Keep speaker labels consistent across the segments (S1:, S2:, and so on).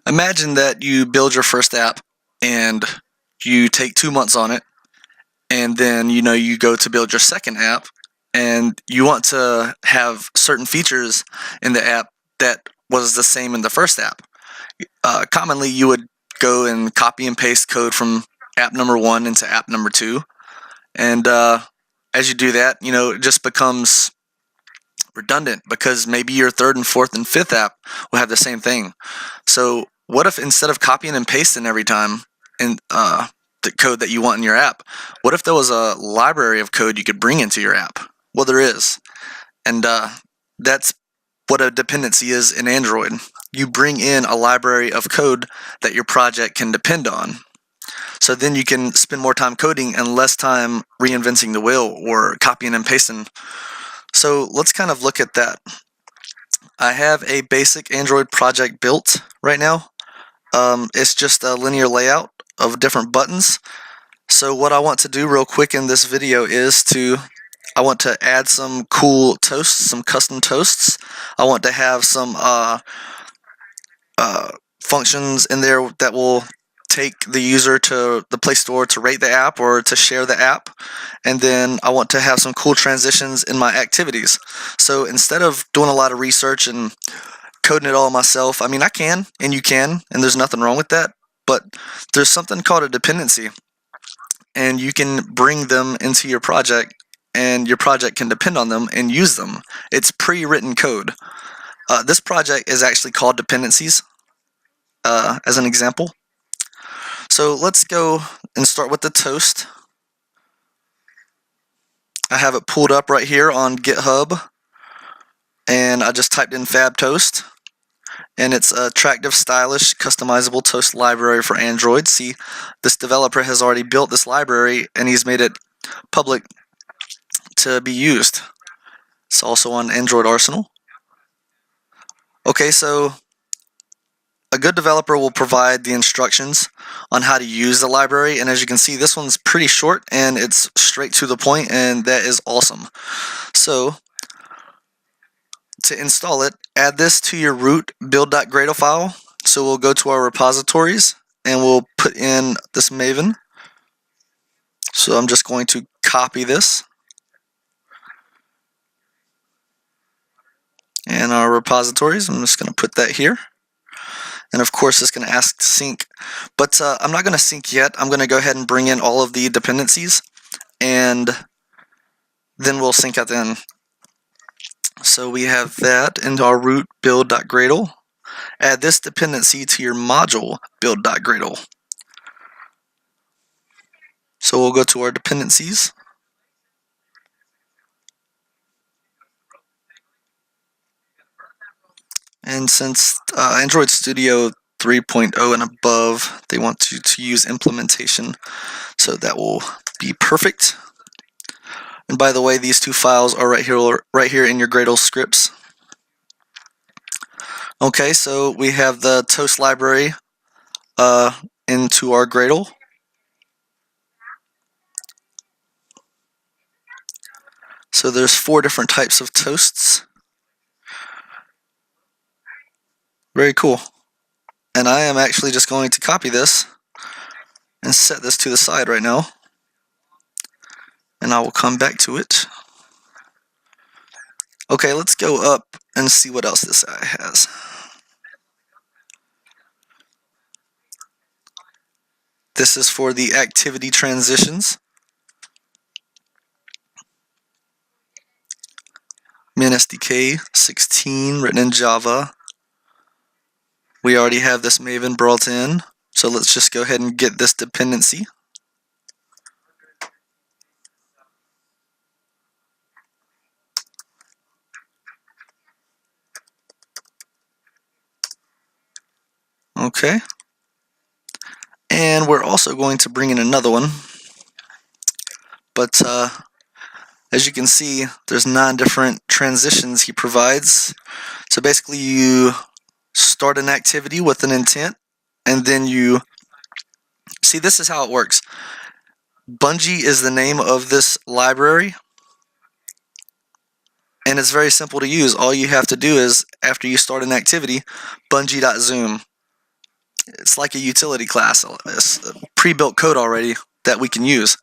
S1: Imagine that you build your first app and you take 2 months on it, and then you go to build your second app and you want to have certain features in the app that was the same in the first app. Commonly, you would go and copy and paste code from app number 1 into app number 2, and as you do that, it just becomes redundant because maybe your third and fourth and fifth app will have the same thing. So what if instead of copying and pasting every time in the code that you want in your app, what if there was a library of code you could bring into your app? Well, there is, and that's what a dependency is in Android. You bring in a library of code that your project can depend on. So then you can spend more time coding and less time reinventing the wheel or copying and pasting. So let's kind of look at that. I have a basic Android project built right now. It's just a linear layout of different buttons. So what I want to do real quick in this video is I want to add some cool toasts, some custom toasts. I want to have some functions in there that will take the user to the Play Store to rate the app or to share the app. And then I want to have some cool transitions in my activities. So instead of doing a lot of research and coding it all myself, I mean, I can, and you can, and there's nothing wrong with that, but there's something called a dependency, and you can bring them into your project, and your project can depend on them and use them. It's pre-written code. This project is actually called dependencies, as an example. So let's go and start with the toast. I have it pulled up right here on GitHub, and I just typed in FabToast, and it's an attractive, stylish, customizable toast library for Android. See, this developer has already built this library, and he's made it public to be used. It's also on Android Arsenal. Okay, so a good developer will provide the instructions on how to use the library, and as you can see, this one's pretty short and it's straight to the point, and that is awesome. So to install it, add this to your root build.gradle file. So we'll go to our repositories and we'll put in this Maven. So I'm just going to copy this, and our repositories, I'm just going to put that here. And of course it's going to ask to sync, but I'm not going to sync yet. I'm going to go ahead and bring in all of the dependencies, and then we'll sync at the end. So we have that into our root build.gradle. Add this dependency to your module build.gradle. So we'll go to our dependencies. And since Android Studio 3.0 and above, they want you to use implementation, so that will be perfect. And by the way, these two files are right here in your Gradle scripts. Okay, so we have the Toast library into our Gradle. So there's 4 different types of toasts. Very cool. And I am actually just going to copy this and set this to the side right now. And I will come back to it. Okay, let's go up and see what else this guy has. This is for the activity transitions. Min SDK 16 written in Java. We already have this Maven brought in, so let's just go ahead and get this dependency. Okay. And we're also going to bring in another one. But as you can see, there's 9 different transitions he provides. So basically you start an activity with an intent, and then you see, this is how it works. Bungee is the name of this library, and it's very simple to use. All you have to do is, after you start an activity, bungee.zoom, It's like a utility class. It's a pre-built code already that we can use.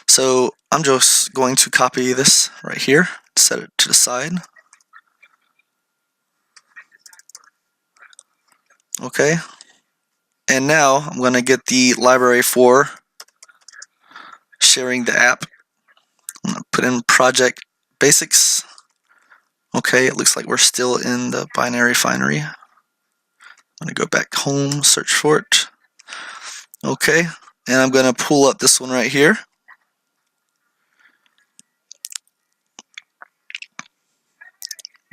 S1: So I'm just going to copy this right here, set it to the side. Okay. And now I'm going to get the library for sharing the app. I'm going to put in project basics. Okay, it looks like we're still in the binary finery. I'm going to go back home, search for it. Okay, and I'm going to pull up this one right here.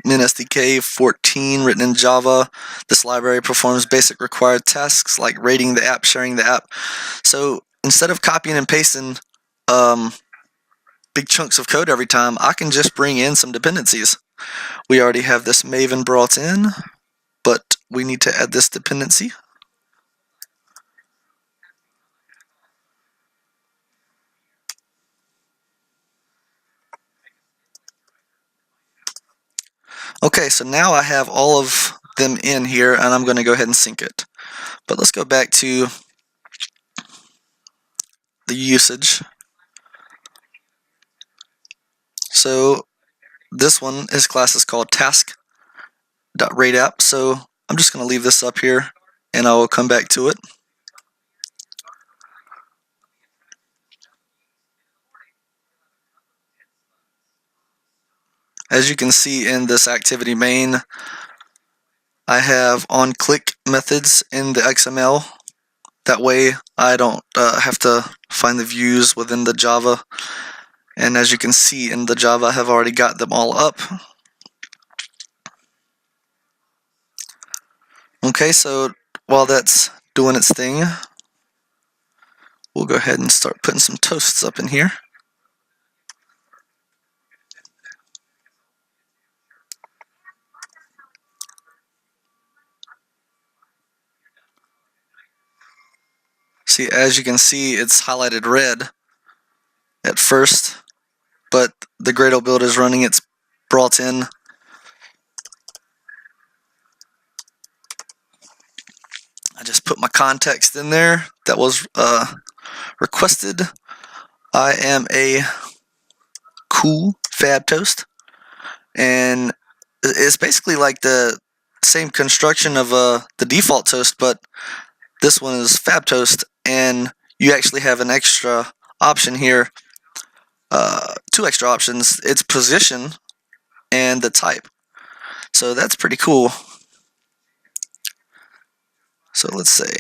S1: MinSDK 14 written in Java. This library performs basic required tasks like rating the app, sharing the app. So instead of copying and pasting big chunks of code every time, I can just bring in some dependencies. We already have this Maven brought in, but we need to add this dependency. Okay, so now I have all of them in here, and I'm going to go ahead and sync it. But let's go back to the usage. So this one, his class is called task.rateApp. So I'm just going to leave this up here, and I will come back to it. As you can see in this activity main, I have on-click methods in the XML. That way I don't have to find the views within the Java. And as you can see in the Java, I have already got them all up. Okay, so while that's doing its thing, we'll go ahead and start putting some toasts up in here. See, as you can see, it's highlighted red at first, but the Gradle build is running. It's brought in. I just put my context in there that was requested. I am a cool FabToast, and it's basically like the same construction of the default toast, but this one is FabToast, and you actually have an extra option here, two extra options. It's position and the type. So that's pretty cool. So let's say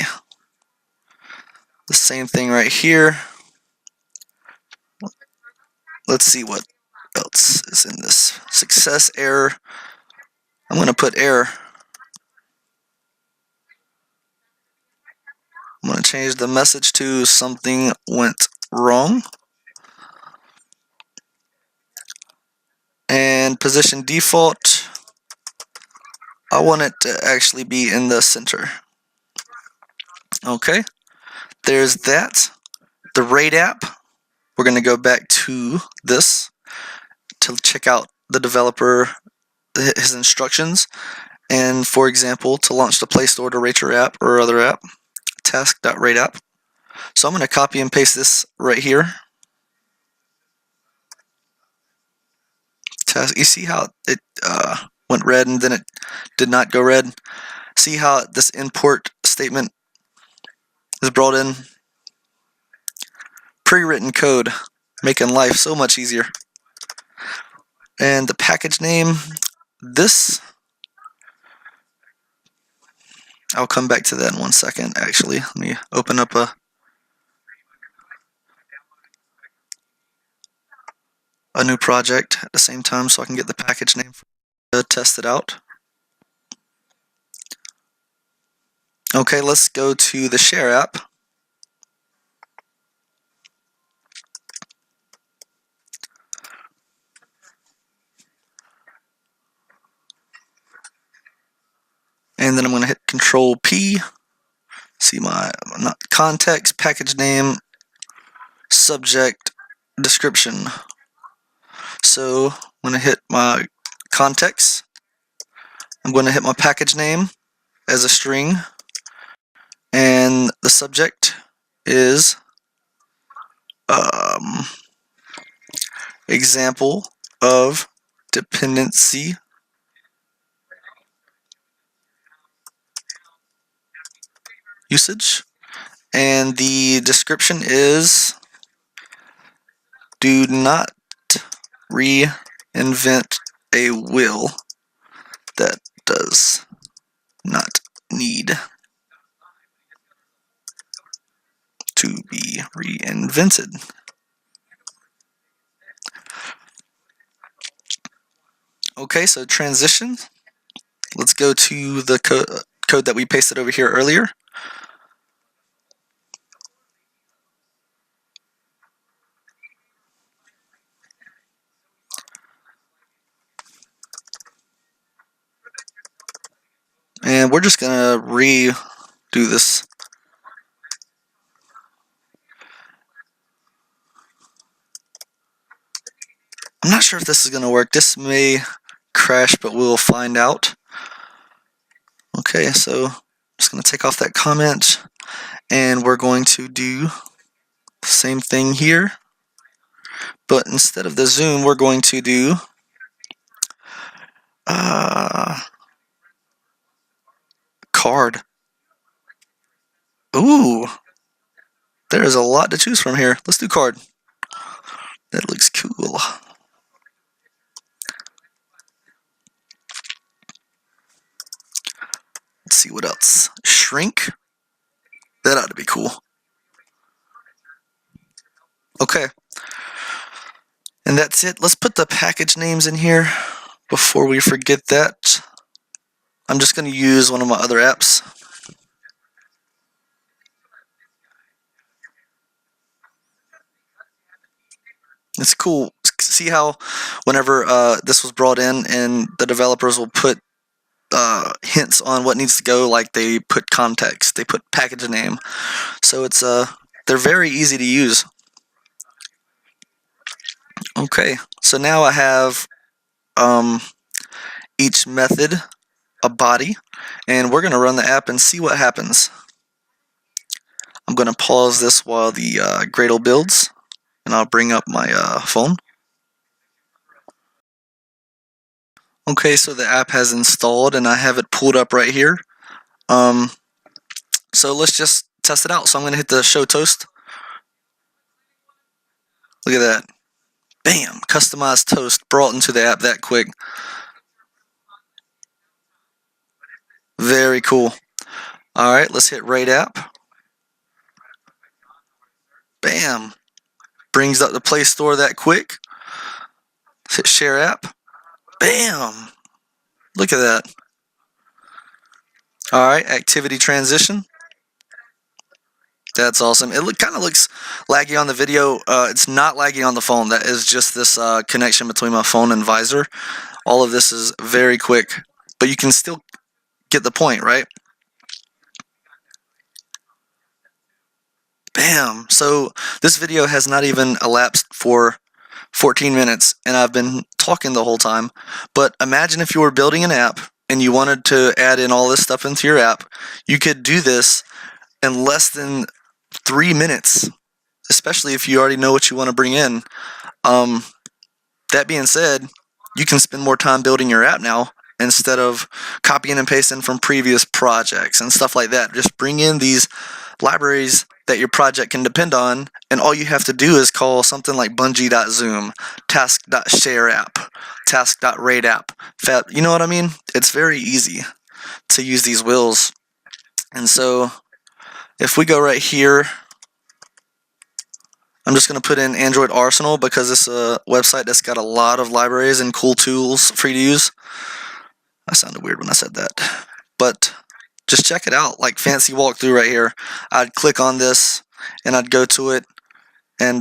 S1: the same thing right here. Let's see what else is in this. Success error. I'm going to put error. I'm going to change the message to something went wrong. And position default, I want it to actually be in the center. Okay, there's that. The rate app, we're going to go back to this to check out the developer, his instructions. And for example, to launch the Play Store to rate your app or other app, task.rateApp. So I'm going to copy and paste this right here. Task. You see how it went red and then it did not go red? See how this import statement is brought in? Pre-written code, making life so much easier. And the package name, this, I'll come back to that in 1 second. Actually, let me open up a new project at the same time so I can get the package name to test it out. Okay, let's go to the share app. And then I'm going to hit Control P. See my context, package name, subject, description. So I'm going to hit my context. I'm going to hit my package name as a string. and the subject is example of dependency usage, and the description is do not reinvent a wheel that does not need to be reinvented. Okay, so transition. Let's go to the code that we pasted over here earlier. And we're just gonna redo this. I'm not sure if this is gonna work. This may crash, but we'll find out. Okay, so I'm just gonna take off that comment, and we're going to do the same thing here, but instead of the zoom, we're going to do card. Ooh, there's a lot to choose from here. Let's do card. That looks cool. Let's see what else. Shrink. That ought to be cool. Okay. And that's it. Let's put the package names in here before we forget that. I'm just going to use one of my other apps. It's cool. See how whenever this was brought in and the developers will put hints on what needs to go, like they put context, they put package name. So it's they're very easy to use. Okay, so now I have each method a body, and we're going to run the app and see what happens. I'm going to pause this while the Gradle builds, and I'll bring up my phone. Okay, so the app has installed, and I have it pulled up right here. So let's just test it out. So I'm going to hit the show toast. Look at that. Bam! Customized toast brought into the app that quick. Very cool. Alright, let's hit Rate App. Bam! Brings up the Play Store that quick. Let's hit Share App. Bam! Look at that. Alright, Activity Transition. That's awesome. It kind of looks laggy on the video. It's not laggy on the phone. That is just this connection between my phone and visor. All of this is very quick, but you can still get the point, right? Bam! So this video has not even elapsed for 14 minutes, and I've been talking the whole time. But imagine if you were building an app and you wanted to add in all this stuff into your app. You could do this in less than 3 minutes, especially if you already know what you want to bring in. That being said, you can spend more time building your app now instead of copying and pasting from previous projects and stuff like that. Just bring in these libraries that your project can depend on, and all you have to do is call something like Bungee.zoom, task.shareApp, task.rateApp, you know what I mean? It's very easy to use these wheels. And so if we go right here, I'm just going to put in Android Arsenal because it's a website that's got a lot of libraries and cool tools free to use. That sounded weird when I said that. But just check it out, like fancy walkthrough right here. I'd click on this and I'd go to it, and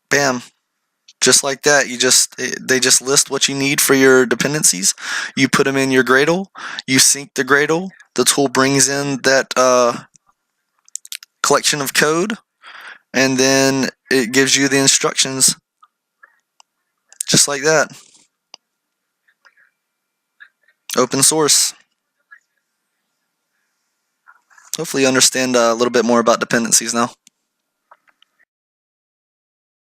S1: bam, just like that. They just list what you need for your dependencies. You put them in your Gradle, you sync the Gradle, the tool brings in that collection of code, and then it gives you the instructions just like that. Open source. hopefully you understand a little bit more about dependencies now.